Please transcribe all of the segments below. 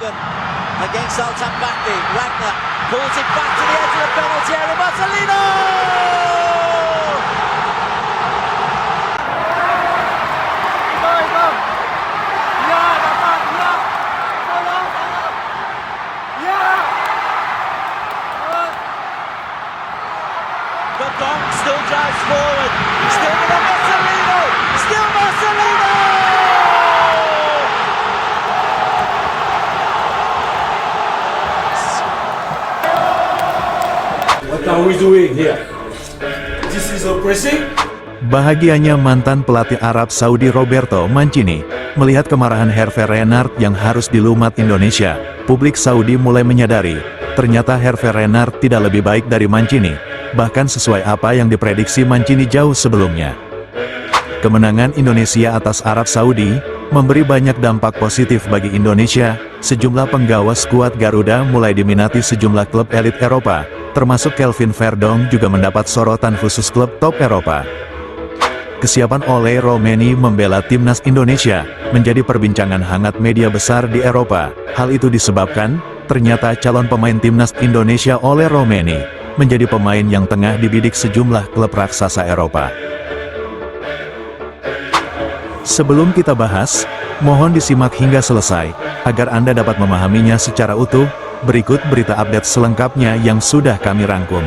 Morgan against Sultan Bati. Wagner pulls it back to the edge of the penalty area. Marcelino! But Dong still drives forward. Still with Marcelino! Still Marcelino! What are we doing here? This is a pressing? Bahagianya mantan pelatih Arab Saudi Roberto Mancini melihat kemarahan Hervé Renard yang harus dilumat Indonesia. Publik Saudi mulai menyadari, ternyata Hervé Renard tidak lebih baik dari Mancini, bahkan sesuai apa yang diprediksi Mancini jauh sebelumnya. Kemenangan Indonesia atas Arab Saudi memberi banyak dampak positif bagi Indonesia. Sejumlah penggawa skuad Garuda mulai diminati sejumlah klub elit Eropa, termasuk Kelvin Verdong juga mendapat sorotan khusus klub top Eropa. Kesiapan Ole Romeni membela timnas Indonesia menjadi perbincangan hangat media besar di Eropa. Hal itu disebabkan, ternyata calon pemain timnas Indonesia Ole Romeni menjadi pemain yang tengah dibidik sejumlah klub raksasa Eropa. Sebelum kita bahas, mohon disimak hingga selesai, agar Anda dapat memahaminya secara utuh. Berikut berita update selengkapnya yang sudah kami rangkum.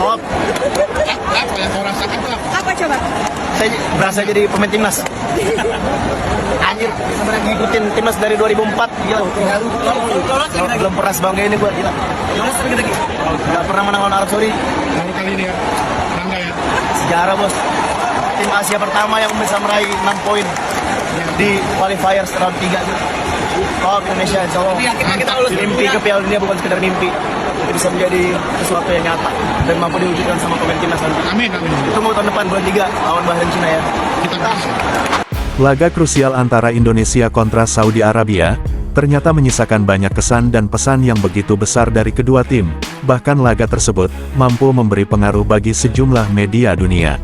Apa yang kau rasakan tuh? Apa coba? Saya berasa jadi pemain timnas. Anjir, sebenarnya ngikutin timnas dari 2004. Gila. Belum pernah sebangga ini gua. Gila. Gak pernah menang lawan Arab Saudi. Baru kali ini ya, bangga ya. Sejarah bos. Tim Asia pertama yang bisa meraih 6 poin di qualifier round 3 gitu. Oh, Indonesia insya Allah. Kita lulus mimpi ke Piala Dunia bukan sekedar mimpi. Itu bisa menjadi sesuatu yang nyata dan mampu diwujudkan sama pemain timnas nanti. Amin, amin. Tunggu tahun depan bulan 3 lawan Bahrain Cina ya. Kita bisa. Laga krusial antara Indonesia kontra Saudi Arabia ternyata menyisakan banyak kesan dan pesan yang begitu besar dari kedua tim. Bahkan laga tersebut mampu memberi pengaruh bagi sejumlah media dunia.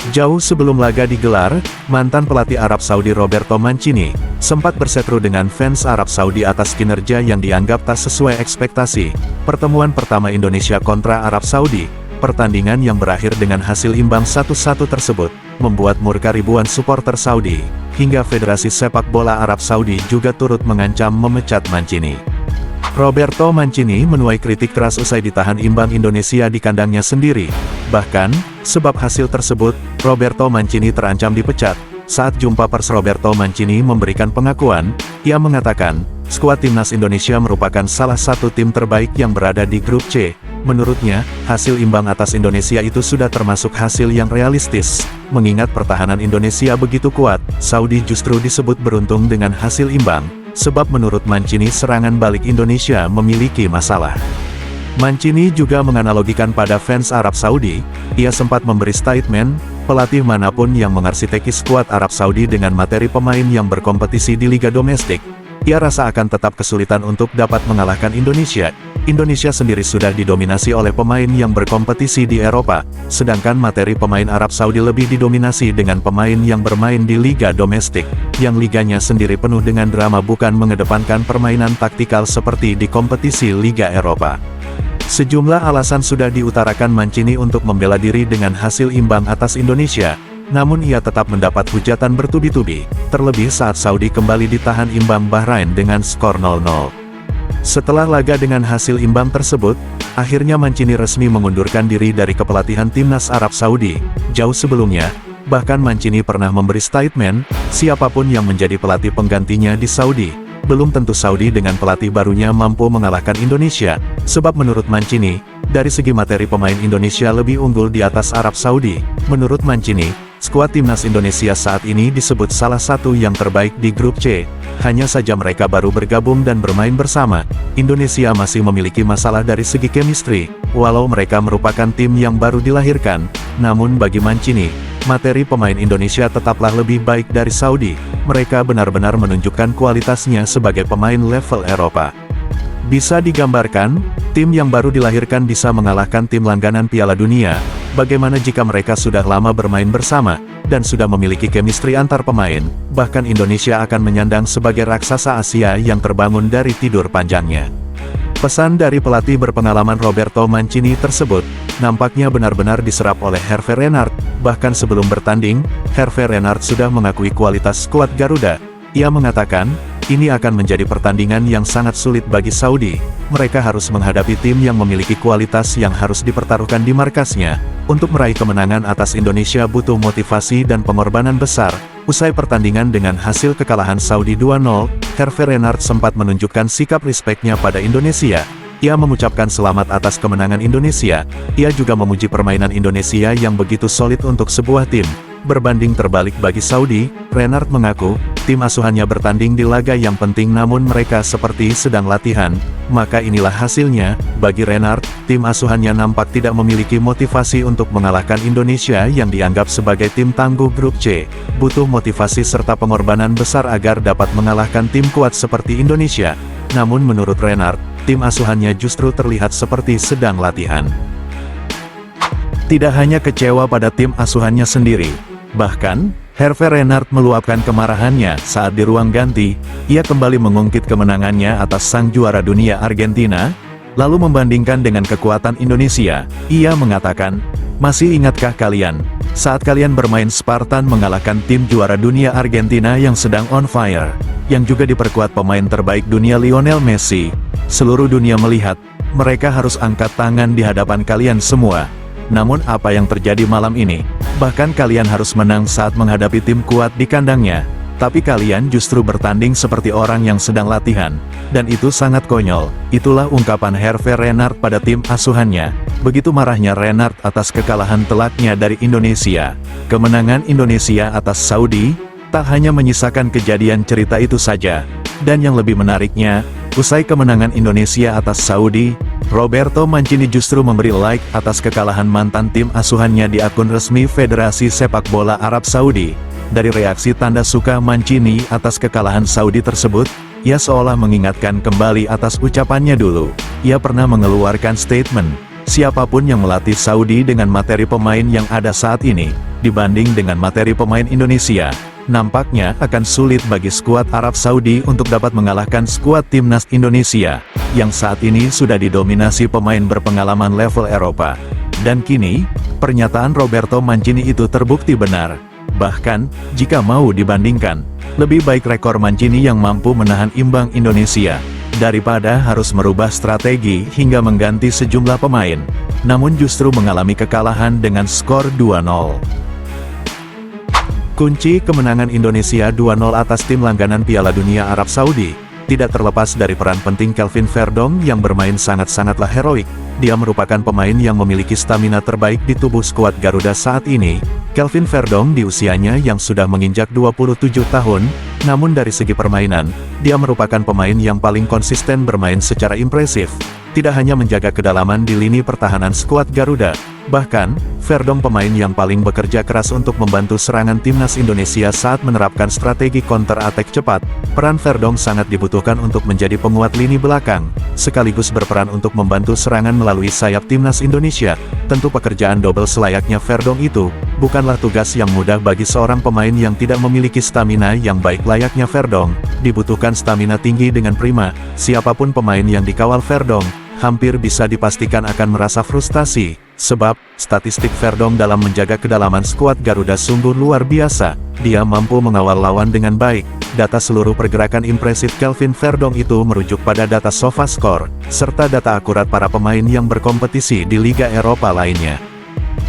Jauh sebelum laga digelar, mantan pelatih Arab Saudi Roberto Mancini sempat berseteru dengan fans Arab Saudi atas kinerja yang dianggap tak sesuai ekspektasi. Pertemuan pertama Indonesia kontra Arab Saudi, pertandingan yang berakhir dengan hasil imbang 1-1 tersebut, membuat murka ribuan supporter Saudi, hingga Federasi Sepak Bola Arab Saudi juga turut mengancam memecat Mancini. Roberto Mancini menuai kritik keras usai ditahan imbang Indonesia di kandangnya sendiri. Bahkan, sebab hasil tersebut, Roberto Mancini terancam dipecat. Saat jumpa pers Roberto Mancini memberikan pengakuan, ia mengatakan, skuad timnas Indonesia merupakan salah satu tim terbaik yang berada di grup C. Menurutnya, hasil imbang atas Indonesia itu sudah termasuk hasil yang realistis. Mengingat pertahanan Indonesia begitu kuat, Saudi justru disebut beruntung dengan hasil imbang. Sebab menurut Mancini serangan balik Indonesia memiliki masalah. Mancini juga menganalogikan pada fans Arab Saudi, ia sempat memberi statement, pelatih manapun yang mengarsiteki skuad Arab Saudi dengan materi pemain yang berkompetisi di liga domestik, ia rasa akan tetap kesulitan untuk dapat mengalahkan Indonesia. Indonesia sendiri sudah didominasi oleh pemain yang berkompetisi di Eropa, sedangkan materi pemain Arab Saudi lebih didominasi dengan pemain yang bermain di liga domestik, yang liganya sendiri penuh dengan drama bukan mengedepankan permainan taktikal seperti di kompetisi Liga Eropa. Sejumlah alasan sudah diutarakan Mancini untuk membela diri dengan hasil imbang atas Indonesia, namun ia tetap mendapat hujatan bertubi-tubi, terlebih saat Saudi kembali ditahan imbang Bahrain dengan skor 0-0. Setelah laga dengan hasil imbang tersebut, akhirnya Mancini resmi mengundurkan diri dari kepelatihan timnas Arab Saudi. Jauh sebelumnya, bahkan Mancini pernah memberi statement, siapapun yang menjadi pelatih penggantinya di Saudi, belum tentu Saudi dengan pelatih barunya mampu mengalahkan Indonesia, sebab menurut Mancini, dari segi materi pemain Indonesia lebih unggul di atas Arab Saudi. Menurut Mancini, skuad timnas Indonesia saat ini disebut salah satu yang terbaik di grup C. Hanya saja mereka baru bergabung dan bermain bersama. Indonesia masih memiliki masalah dari segi chemistry, walau mereka merupakan tim yang baru dilahirkan. Namun bagi Mancini, materi pemain Indonesia tetaplah lebih baik dari Saudi. Mereka benar-benar menunjukkan kualitasnya sebagai pemain level Eropa. Bisa digambarkan, tim yang baru dilahirkan bisa mengalahkan tim langganan Piala Dunia. Bagaimana jika mereka sudah lama bermain bersama? dan sudah memiliki chemistry antar pemain, bahkan Indonesia akan menyandang sebagai raksasa Asia yang terbangun dari tidur panjangnya. Pesan dari pelatih berpengalaman Roberto Mancini tersebut, nampaknya benar-benar diserap oleh Hervé Renard. Bahkan sebelum bertanding, Hervé Renard sudah mengakui kualitas skuad Garuda. Ia mengatakan, ini akan menjadi pertandingan yang sangat sulit bagi Saudi. Mereka harus menghadapi tim yang memiliki kualitas yang harus dipertaruhkan di markasnya. Untuk meraih kemenangan atas Indonesia butuh motivasi dan pengorbanan besar. Usai pertandingan dengan hasil kekalahan Saudi 2-0, Hervé Renard sempat menunjukkan sikap respeknya pada Indonesia. Ia mengucapkan selamat atas kemenangan Indonesia. Ia juga memuji permainan Indonesia yang begitu solid untuk sebuah tim. Berbanding terbalik bagi Saudi, Renard mengaku, tim asuhannya bertanding di laga yang penting namun mereka seperti sedang latihan, maka inilah hasilnya. Bagi Renard, tim asuhannya nampak tidak memiliki motivasi untuk mengalahkan Indonesia yang dianggap sebagai tim tangguh grup C. Butuh motivasi serta pengorbanan besar agar dapat mengalahkan tim kuat seperti Indonesia. Namun menurut Renard, tim asuhannya justru terlihat seperti sedang latihan. Tidak hanya kecewa pada tim asuhannya sendiri, bahkan, Hervé Renard meluapkan kemarahannya saat di ruang ganti. Ia kembali mengungkit kemenangannya atas sang juara dunia Argentina, lalu membandingkan dengan kekuatan Indonesia. Ia mengatakan, masih ingatkah kalian, saat kalian bermain Spartan mengalahkan tim juara dunia Argentina yang sedang on fire, yang juga diperkuat pemain terbaik dunia Lionel Messi. Seluruh dunia melihat, mereka harus angkat tangan di hadapan kalian semua. Namun apa yang terjadi malam ini? Bahkan kalian harus menang saat menghadapi tim kuat di kandangnya. Tapi kalian justru bertanding seperti orang yang sedang latihan. Dan itu sangat konyol. Itulah ungkapan Hervé Renard pada tim asuhannya. Begitu marahnya Renard atas kekalahan telaknya dari Indonesia. Kemenangan Indonesia atas Saudi, tak hanya menyisakan kejadian cerita itu saja. Dan yang lebih menariknya, usai kemenangan Indonesia atas Saudi, Roberto Mancini justru memberi like atas kekalahan mantan tim asuhannya di akun resmi Federasi Sepak Bola Arab Saudi. Dari reaksi tanda suka Mancini atas kekalahan Saudi tersebut, ia seolah mengingatkan kembali atas ucapannya dulu. Ia pernah mengeluarkan statement, siapapun yang melatih Saudi dengan materi pemain yang ada saat ini, dibanding dengan materi pemain Indonesia, nampaknya akan sulit bagi skuad Arab Saudi untuk dapat mengalahkan skuad timnas Indonesia, yang saat ini sudah didominasi pemain berpengalaman level Eropa. Dan kini, pernyataan Roberto Mancini itu terbukti benar. Bahkan, jika mau dibandingkan, lebih baik rekor Mancini yang mampu menahan imbang Indonesia, daripada harus merubah strategi hingga mengganti sejumlah pemain, namun justru mengalami kekalahan dengan skor 2-0. Kunci kemenangan Indonesia 2-0 atas tim langganan Piala Dunia Arab Saudi, tidak terlepas dari peran penting Kelvin Verdong yang bermain sangat-sangatlah heroik. Dia merupakan pemain yang memiliki stamina terbaik di tubuh skuad Garuda saat ini. Kelvin Verdong di usianya yang sudah menginjak 27 tahun, namun dari segi permainan, dia merupakan pemain yang paling konsisten bermain secara impresif. Tidak hanya menjaga kedalaman di lini pertahanan skuad Garuda, bahkan, Verdong pemain yang paling bekerja keras untuk membantu serangan timnas Indonesia saat menerapkan strategi counter attack cepat. Peran Verdong sangat dibutuhkan untuk menjadi penguat lini belakang, sekaligus berperan untuk membantu serangan melalui sayap timnas Indonesia. Tentu pekerjaan double selayaknya Verdong itu, bukanlah tugas yang mudah bagi seorang pemain yang tidak memiliki stamina yang baik layaknya Verdong. Dibutuhkan stamina tinggi dengan prima. Siapapun pemain yang dikawal Verdong, hampir bisa dipastikan akan merasa frustasi, sebab statistik Verdong dalam menjaga kedalaman skuad Garuda sungguh luar biasa. Dia mampu mengawal lawan dengan baik. Data seluruh pergerakan impresif Kelvin Verdong itu merujuk pada data SofaScore, serta data akurat para pemain yang berkompetisi di Liga Eropa lainnya.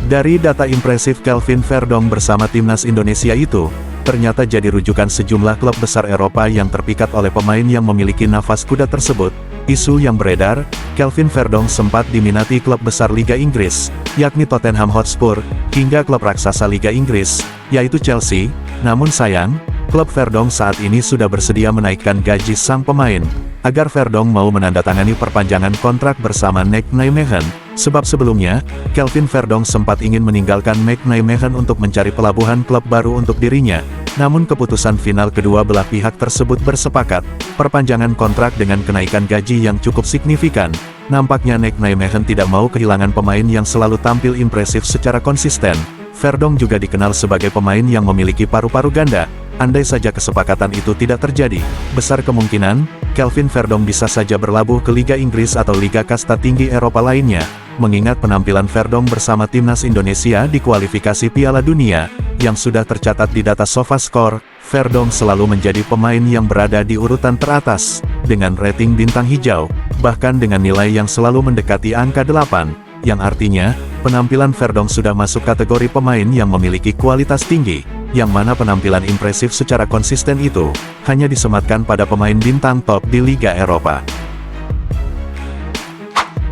Dari data impresif Kelvin Verdong bersama timnas Indonesia itu, ternyata jadi rujukan sejumlah klub besar Eropa yang terpikat oleh pemain yang memiliki nafas kuda tersebut. Isu yang beredar, Kelvin Verdong sempat diminati klub besar Liga Inggris, yakni Tottenham Hotspur, hingga klub raksasa Liga Inggris, yaitu Chelsea. Namun sayang, klub Verdong saat ini sudah bersedia menaikkan gaji sang pemain, agar Verdong mau menandatangani perpanjangan kontrak bersama NEC Nijmegen. Sebab sebelumnya, Kelvin Verdong sempat ingin meninggalkan NEC Nijmegen untuk mencari pelabuhan klub baru untuk dirinya. Namun keputusan final kedua belah pihak tersebut bersepakat, perpanjangan kontrak dengan kenaikan gaji yang cukup signifikan. Nampaknya NEC Nijmegen tidak mau kehilangan pemain yang selalu tampil impresif secara konsisten. Verdonk juga dikenal sebagai pemain yang memiliki paru-paru ganda. Andai saja kesepakatan itu tidak terjadi, besar kemungkinan, Kelvin Verdonk bisa saja berlabuh ke Liga Inggris atau Liga Kasta Tinggi Eropa lainnya. Mengingat penampilan Verdonk bersama timnas Indonesia di kualifikasi Piala Dunia, yang sudah tercatat di data SofaScore, Verdonk selalu menjadi pemain yang berada di urutan teratas, dengan rating bintang hijau, bahkan dengan nilai yang selalu mendekati angka 8, yang artinya, penampilan Verdonk sudah masuk kategori pemain yang memiliki kualitas tinggi, yang mana penampilan impresif secara konsisten itu, hanya disematkan pada pemain bintang top di Liga Eropa.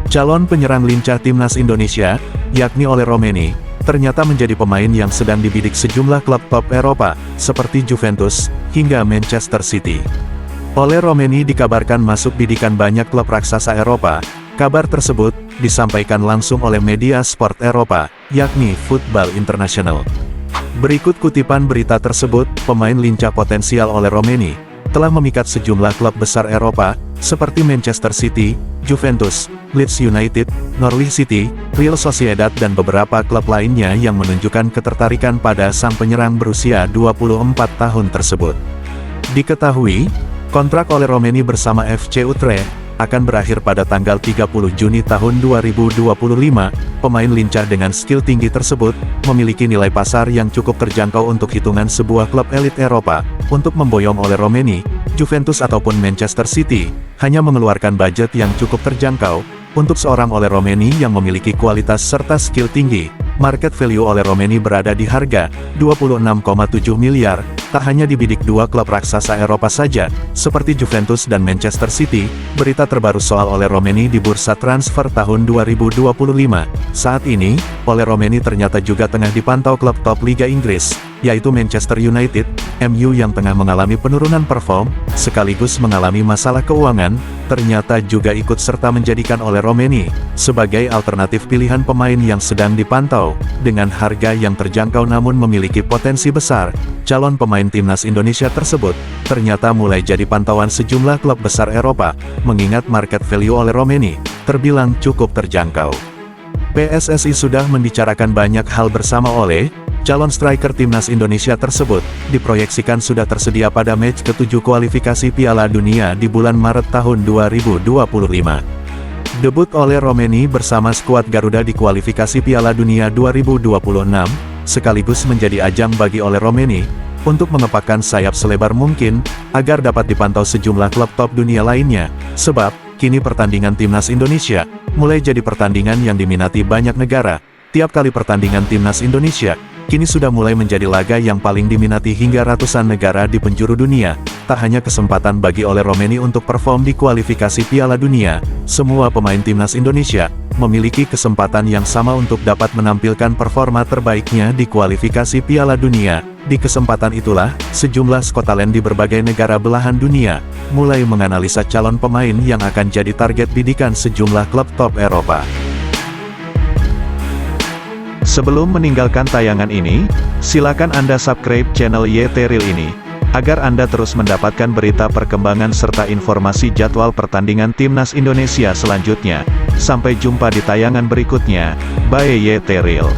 Calon penyerang lincah timnas Indonesia, yakni Ole Romeni, ternyata menjadi pemain yang sedang dibidik sejumlah klub top Eropa, seperti Juventus, hingga Manchester City. Ole Romeni dikabarkan masuk bidikan banyak klub raksasa Eropa. Kabar tersebut disampaikan langsung oleh media sport Eropa, yakni Football International. Berikut kutipan berita tersebut, pemain lincah potensial Ole Romeni, telah memikat sejumlah klub besar Eropa, seperti Manchester City, Juventus, Leeds United, Norwich City, Real Sociedad dan beberapa klub lainnya yang menunjukkan ketertarikan pada sang penyerang berusia 24 tahun tersebut. Diketahui, kontrak Ole Romeni bersama FC Utrecht akan berakhir pada tanggal 30 Juni tahun 2025, pemain lincah dengan skill tinggi tersebut, memiliki nilai pasar yang cukup terjangkau untuk hitungan sebuah klub elit Eropa. Untuk memboyong Ole Romeni, Juventus ataupun Manchester City, hanya mengeluarkan budget yang cukup terjangkau. Untuk seorang Ole Romeni yang memiliki kualitas serta skill tinggi, market value Ole Romeni berada di harga 26,7 miliar, tak hanya dibidik dua klub raksasa Eropa saja, seperti Juventus dan Manchester City. Berita terbaru soal Ole Romeni di bursa transfer tahun 2025. Saat ini, Ole Romeni ternyata juga tengah dipantau klub top Liga Inggris, yaitu Manchester United, MU yang tengah mengalami penurunan perform, sekaligus mengalami masalah keuangan, ternyata juga ikut serta menjadikan Ole Romeni sebagai alternatif pilihan pemain yang sedang dipantau, dengan harga yang terjangkau namun memiliki potensi besar. Calon pemain timnas Indonesia tersebut, ternyata mulai jadi pantauan sejumlah klub besar Eropa, mengingat market value Ole Romeni, terbilang cukup terjangkau. PSSI sudah membicarakan banyak hal bersama Ole. Calon striker timnas Indonesia tersebut, diproyeksikan sudah tersedia pada match ke-7 kualifikasi Piala Dunia di bulan Maret tahun 2025. Debut Ole Romeni bersama skuad Garuda di kualifikasi Piala Dunia 2026, sekaligus menjadi ajang bagi Ole Romeni, untuk mengepakkan sayap selebar mungkin, agar dapat dipantau sejumlah klub top dunia lainnya, sebab, kini pertandingan timnas Indonesia, mulai jadi pertandingan yang diminati banyak negara. Tiap kali pertandingan timnas Indonesia, kini sudah mulai menjadi laga yang paling diminati hingga ratusan negara di penjuru dunia. Tak hanya kesempatan bagi Ole Romeni untuk perform di kualifikasi Piala Dunia, semua pemain timnas Indonesia memiliki kesempatan yang sama untuk dapat menampilkan performa terbaiknya di kualifikasi Piala Dunia. Di kesempatan itulah, sejumlah skotalen di berbagai negara belahan dunia mulai menganalisa calon pemain yang akan jadi target bidikan sejumlah klub top Eropa. Sebelum meninggalkan tayangan ini, silakan Anda subscribe channel YT Real ini, agar Anda terus mendapatkan berita perkembangan serta informasi jadwal pertandingan timnas Indonesia selanjutnya. Sampai jumpa di tayangan berikutnya. Bye YT Real.